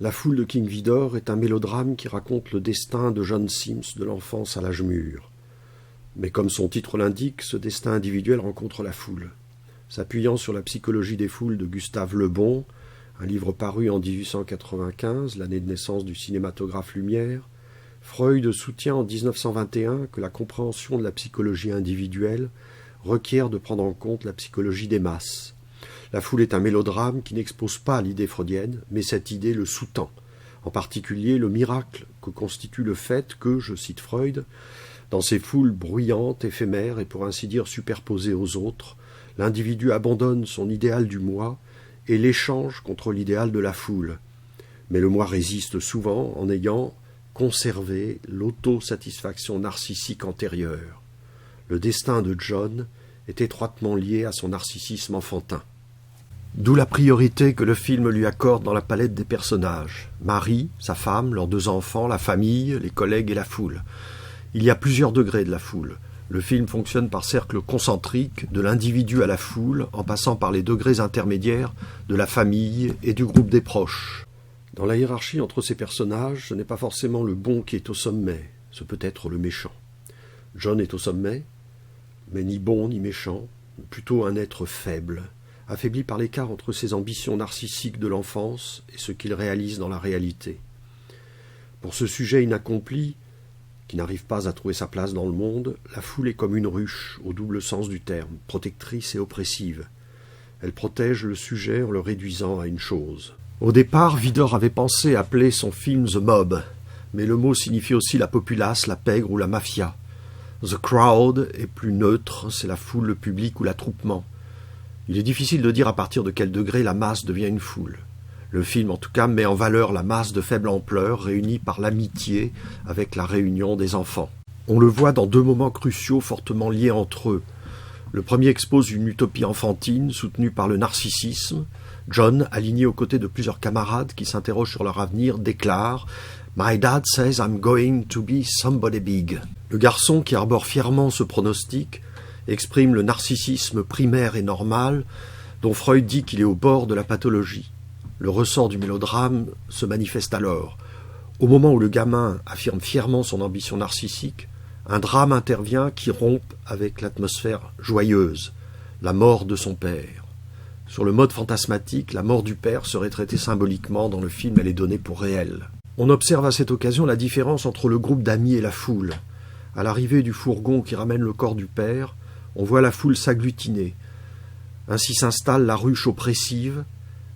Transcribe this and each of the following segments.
La foule de King Vidor est un mélodrame qui raconte le destin de John Sims de l'enfance à l'âge mûr. Mais comme son titre l'indique, ce destin individuel rencontre la foule. S'appuyant sur la psychologie des foules de Gustave Le Bon, un livre paru en 1895, l'année de naissance du cinématographe Lumière, Freud soutient en 1921 que la compréhension de la psychologie individuelle requiert de prendre en compte la psychologie des masses. La foule est un mélodrame qui n'expose pas l'idée freudienne, mais cette idée le sous-tend, en particulier le miracle que constitue le fait que, je cite Freud, dans ces foules bruyantes, éphémères et pour ainsi dire superposées aux autres, l'individu abandonne son idéal du moi et l'échange contre l'idéal de la foule. Mais le moi résiste souvent en ayant conservé l'autosatisfaction narcissique antérieure. Le destin de John est étroitement lié à son narcissisme enfantin. D'où la priorité que le film lui accorde dans la palette des personnages. Marie, sa femme, leurs 2 enfants, la famille, les collègues et la foule. Il y a plusieurs degrés de la foule. Le film fonctionne par cercles concentriques, de l'individu à la foule, en passant par les degrés intermédiaires de la famille et du groupe des proches. Dans la hiérarchie entre ces personnages, ce n'est pas forcément le bon qui est au sommet, ce peut être le méchant. John est au sommet, mais ni bon ni méchant, plutôt un être faible, affaibli par l'écart entre ses ambitions narcissiques de l'enfance et ce qu'il réalise dans la réalité. Pour ce sujet inaccompli, qui n'arrive pas à trouver sa place dans le monde, la foule est comme une ruche, au double sens du terme, protectrice et oppressive. Elle protège le sujet en le réduisant à une chose. Au départ, Vidor avait pensé appeler son film The Mob, mais le mot signifie aussi la populace, la pègre ou la mafia. The Crowd est plus neutre, c'est la foule, le public ou l'attroupement. Il est difficile de dire à partir de quel degré la masse devient une foule. Le film, en tout cas, met en valeur la masse de faible ampleur réunie par l'amitié avec la réunion des enfants. On le voit dans 2 moments cruciaux fortement liés entre eux. Le premier expose une utopie enfantine soutenue par le narcissisme. John, aligné aux côtés de plusieurs camarades qui s'interrogent sur leur avenir, déclare « My dad says I'm going to be somebody big ». Le garçon, qui arbore fièrement ce pronostic, exprime le narcissisme primaire et normal dont Freud dit qu'il est au bord de la pathologie. Le ressort du mélodrame se manifeste alors. Au moment où le gamin affirme fièrement son ambition narcissique, un drame intervient qui rompt avec l'atmosphère joyeuse, la mort de son père. Sur le mode fantasmatique, la mort du père serait traitée symboliquement dans le film, elle est donnée pour réelle. On observe à cette occasion la différence entre le groupe d'amis et la foule. À l'arrivée du fourgon qui ramène le corps du père, on voit la foule s'agglutiner. Ainsi s'installe la ruche oppressive,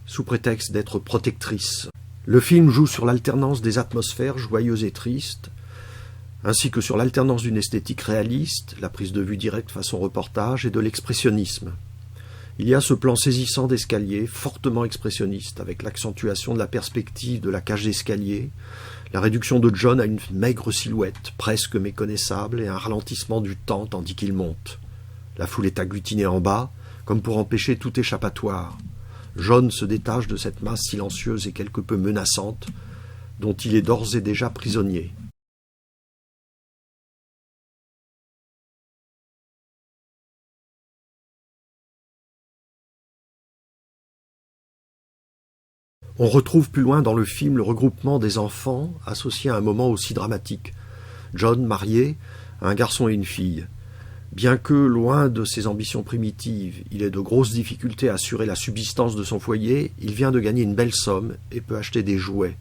sous prétexte d'être protectrice. Le film joue sur l'alternance des atmosphères joyeuses et tristes, ainsi que sur l'alternance d'une esthétique réaliste, la prise de vue directe façon reportage, et de l'expressionnisme. Il y a ce plan saisissant d'escalier, fortement expressionniste, avec l'accentuation de la perspective de la cage d'escalier, la réduction de John à une maigre silhouette, presque méconnaissable, et un ralentissement du temps tandis qu'il monte. La foule est agglutinée en bas, comme pour empêcher tout échappatoire. John se détache de cette masse silencieuse et quelque peu menaçante, dont il est d'ores et déjà prisonnier. On retrouve plus loin dans le film le regroupement des enfants associé à un moment aussi dramatique. John, marié, a un garçon et une fille. Bien que, loin de ses ambitions primitives, il ait de grosses difficultés à assurer la subsistance de son foyer, il vient de gagner une belle somme et peut acheter des jouets.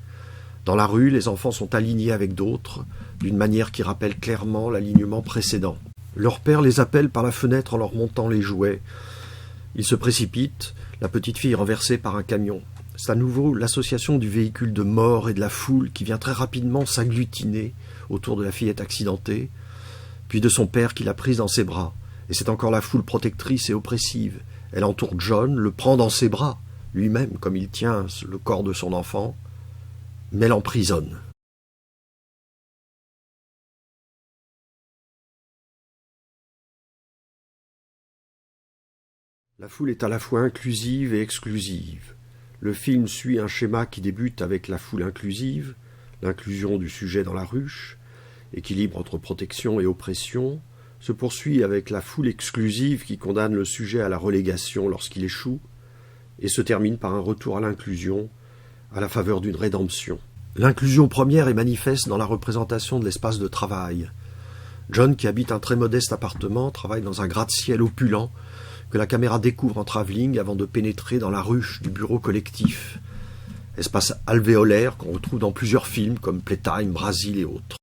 Dans la rue, les enfants sont alignés avec d'autres, d'une manière qui rappelle clairement l'alignement précédent. Leur père les appelle par la fenêtre en leur montrant les jouets. Ils se précipitent, la petite fille est renversée par un camion. C'est à nouveau l'association du véhicule de mort et de la foule qui vient très rapidement s'agglutiner autour de la fillette accidentée, puis de son père qui l'a prise dans ses bras. Et c'est encore la foule protectrice et oppressive. Elle entoure John, le prend dans ses bras, lui-même comme il tient le corps de son enfant, mais l'emprisonne. La foule est à la fois inclusive et exclusive. Le film suit un schéma qui débute avec la foule inclusive, l'inclusion du sujet dans la ruche, équilibre entre protection et oppression, se poursuit avec la foule exclusive qui condamne le sujet à la relégation lorsqu'il échoue, et se termine par un retour à l'inclusion, à la faveur d'une rédemption. L'inclusion première est manifeste dans la représentation de l'espace de travail. John, qui habite un très modeste appartement, travaille dans un gratte-ciel opulent que la caméra découvre en travelling avant de pénétrer dans la ruche du bureau collectif. Espace alvéolaire qu'on retrouve dans plusieurs films comme Playtime, Brasil et autres.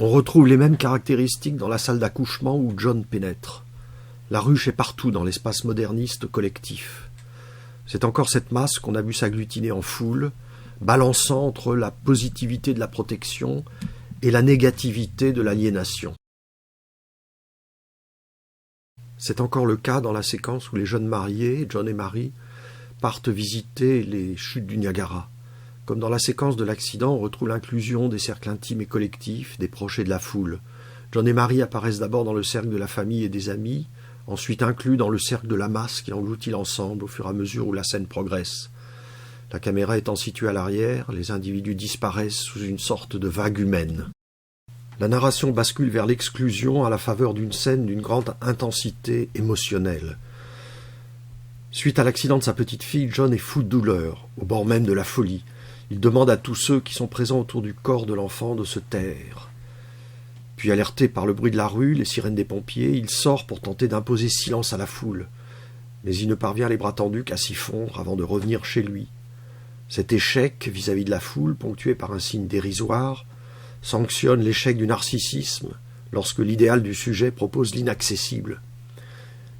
On retrouve les mêmes caractéristiques dans la salle d'accouchement où John pénètre. La ruche est partout dans l'espace moderniste collectif. C'est encore cette masse qu'on a vu s'agglutiner en foule, balançant entre la positivité de la protection et la négativité de l'aliénation. C'est encore le cas dans la séquence où les jeunes mariés, John et Mary, partent visiter les chutes du Niagara. Comme dans la séquence de l'accident, on retrouve l'inclusion des cercles intimes et collectifs, des proches et de la foule. John et Mary apparaissent d'abord dans le cercle de la famille et des amis, ensuite inclus dans le cercle de la masse qui engloutit l'ensemble au fur et à mesure où la scène progresse. La caméra étant située à l'arrière, les individus disparaissent sous une sorte de vague humaine. La narration bascule vers l'exclusion à la faveur d'une scène d'une grande intensité émotionnelle. Suite à l'accident de sa petite fille, John est fou de douleur, au bord même de la folie. Il demande à tous ceux qui sont présents autour du corps de l'enfant de se taire. Puis, alerté par le bruit de la rue, les sirènes des pompiers, il sort pour tenter d'imposer silence à la foule. Mais il ne parvient les bras tendus qu'à s'y fondre avant de revenir chez lui. Cet échec vis-à-vis de la foule, ponctué par un signe dérisoire, sanctionne l'échec du narcissisme lorsque l'idéal du sujet propose l'inaccessible.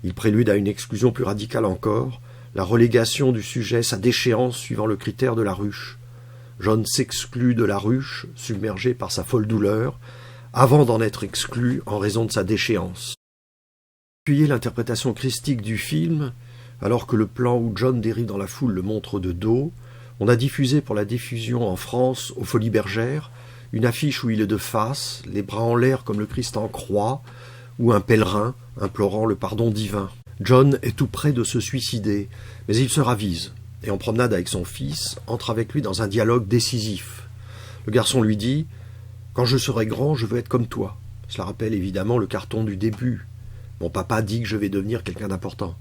Il prélude à une exclusion plus radicale encore, la relégation du sujet, sa déchéance suivant le critère de la ruche. John s'exclut de la ruche, submergé par sa folle douleur, avant d'en être exclu en raison de sa déchéance. Appuyez l'interprétation christique du film, alors que le plan où John dérive dans la foule le montre de dos, on a diffusé pour la diffusion en France, aux Folies Bergères, une affiche où il est de face, les bras en l'air comme le Christ en croix, ou un pèlerin implorant le pardon divin. John est tout près de se suicider, mais il se ravise, et en promenade avec son fils, entre avec lui dans un dialogue décisif. Le garçon lui dit « Quand je serai grand, je veux être comme toi ». Cela rappelle évidemment le carton du début. Mon papa dit que je vais devenir quelqu'un d'important.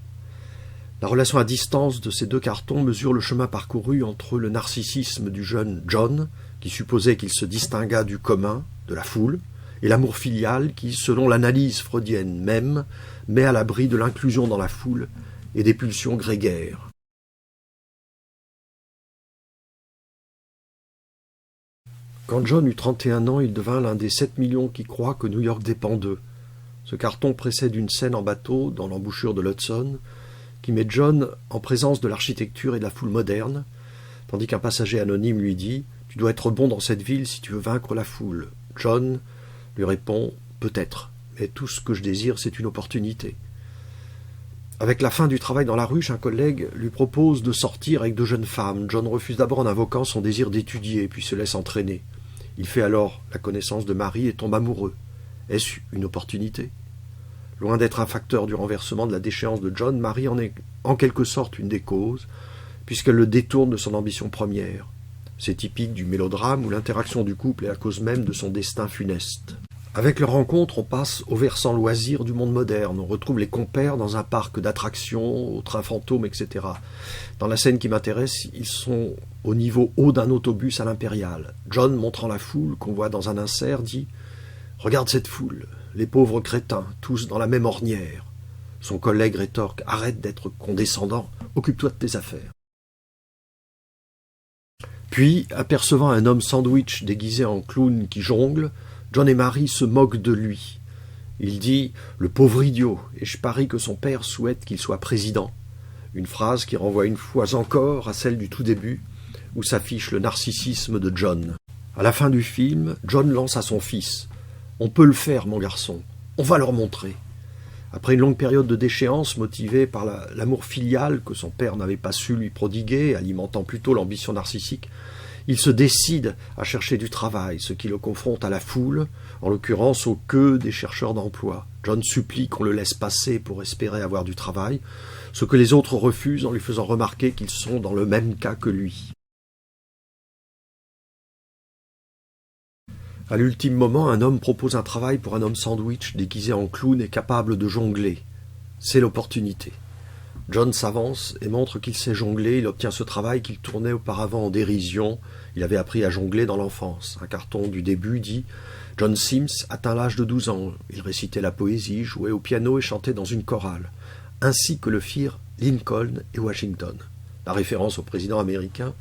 La relation à distance de ces deux cartons mesure le chemin parcouru entre le narcissisme du jeune John, qui supposait qu'il se distingua du commun, de la foule, et l'amour filial qui, selon l'analyse freudienne même, met à l'abri de l'inclusion dans la foule et des pulsions grégaires. Quand John eut 31 ans, il devint l'un des 7 millions qui croient que New York dépend d'eux. Ce carton précède une scène en bateau, dans l'embouchure de l'Hudson, qui met John en présence de l'architecture et de la foule moderne, tandis qu'un passager anonyme lui dit « Tu dois être bon dans cette ville si tu veux vaincre la foule ». John lui répond « Peut-être, mais tout ce que je désire, c'est une opportunité ». Avec la fin du travail dans la ruche, un collègue lui propose de sortir avec deux jeunes femmes. John refuse d'abord en invoquant son désir d'étudier, puis se laisse entraîner. Il fait alors la connaissance de Mary et tombe amoureux. Est-ce une opportunité ? Loin d'être un facteur du renversement de la déchéance de John, Mary en est en quelque sorte une des causes, puisqu'elle le détourne de son ambition première. C'est typique du mélodrame où l'interaction du couple est la cause même de son destin funeste. Avec leur rencontre, on passe au versant loisir du monde moderne. On retrouve les compères dans un parc d'attractions, au train fantôme, etc. Dans la scène qui m'intéresse, ils sont au niveau haut d'un autobus à l'Impériale. John, montrant la foule qu'on voit dans un insert, dit « Regarde cette foule, les pauvres crétins, tous dans la même ornière. » Son collègue rétorque « Arrête d'être condescendant, occupe-toi de tes affaires. » Puis, apercevant un homme sandwich déguisé en clown qui jongle, John et Mary se moquent de lui. Il dit « Le pauvre idiot, et je parie que son père souhaite qu'il soit président ». Une phrase qui renvoie une fois encore à celle du tout début, où s'affiche le narcissisme de John. À la fin du film, John lance à son fils « On peut le faire, mon garçon, on va leur montrer ». Après une longue période de déchéance motivée par l'amour filial que son père n'avait pas su lui prodiguer, alimentant plutôt l'ambition narcissique, il se décide à chercher du travail, ce qui le confronte à la foule, en l'occurrence aux queues des chercheurs d'emploi. John supplie qu'on le laisse passer pour espérer avoir du travail, ce que les autres refusent en lui faisant remarquer qu'ils sont dans le même cas que lui. À l'ultime moment, un homme propose un travail pour un homme sandwich déguisé en clown et capable de jongler. C'est l'opportunité. John s'avance et montre qu'il sait jongler. Il obtient ce travail qu'il tournait auparavant en dérision. Il avait appris à jongler dans l'enfance. Un carton du début dit « John Sims atteint l'âge de 12 ans. Il récitait la poésie, jouait au piano et chantait dans une chorale. Ainsi que le firent Lincoln et Washington. » La référence au président américain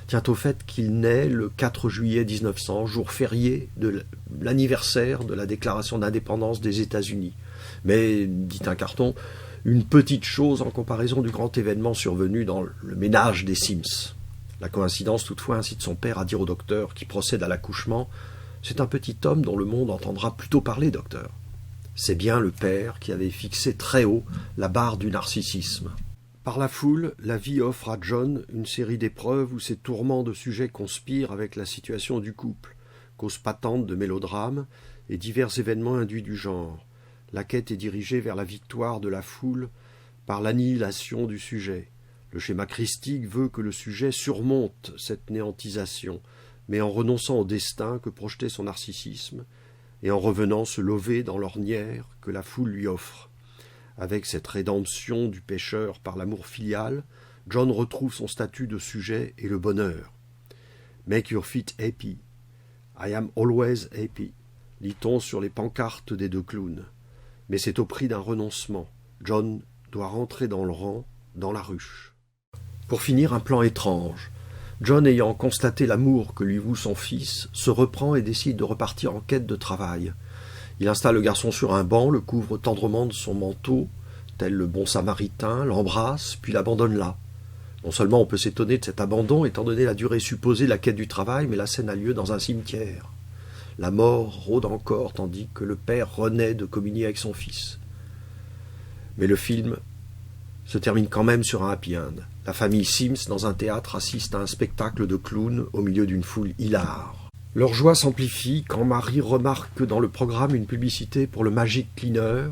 tient au fait qu'il naît le 4 juillet 1900, jour férié de l'anniversaire de la déclaration d'indépendance des États-Unis. Mais, dit un carton, une petite chose en comparaison du grand événement survenu dans le ménage des Sims. La coïncidence toutefois incite son père à dire au docteur qui procède à l'accouchement « C'est un petit homme dont le monde entendra plutôt parler, docteur. » C'est bien le père qui avait fixé très haut la barre du narcissisme. Par la foule, la vie offre à John une série d'épreuves où ses tourments de sujets conspirent avec la situation du couple, cause patente de mélodrame et divers événements induits du genre. La quête est dirigée vers la victoire de la foule par l'annihilation du sujet. Le schéma christique veut que le sujet surmonte cette néantisation, mais en renonçant au destin que projetait son narcissisme et en revenant se lever dans l'ornière que la foule lui offre. Avec cette rédemption du pécheur par l'amour filial, John retrouve son statut de sujet et le bonheur. « Make your feet happy. I am always happy », lit-on sur les pancartes des deux clowns. Mais c'est au prix d'un renoncement. John doit rentrer dans le rang, dans la ruche. Pour finir, un plan étrange. John, ayant constaté l'amour que lui voue son fils, se reprend et décide de repartir en quête de travail. Il installe le garçon sur un banc, le couvre tendrement de son manteau, tel le bon samaritain, l'embrasse, puis l'abandonne là. Non seulement on peut s'étonner de cet abandon, étant donné la durée supposée de la quête du travail, mais la scène a lieu dans un cimetière. La mort rôde encore, tandis que le père renaît de communier avec son fils. Mais le film se termine quand même sur un happy end. La famille Sims, dans un théâtre, assiste à un spectacle de clowns au milieu d'une foule hilare. Leur joie s'amplifie quand Marie remarque dans le programme une publicité pour le Magic Cleaner,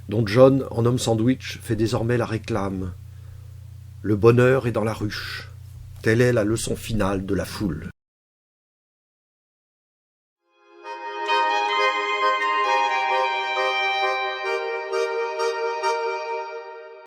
dont John, en homme sandwich, fait désormais la réclame. Le bonheur est dans la ruche. Telle est la leçon finale de la foule.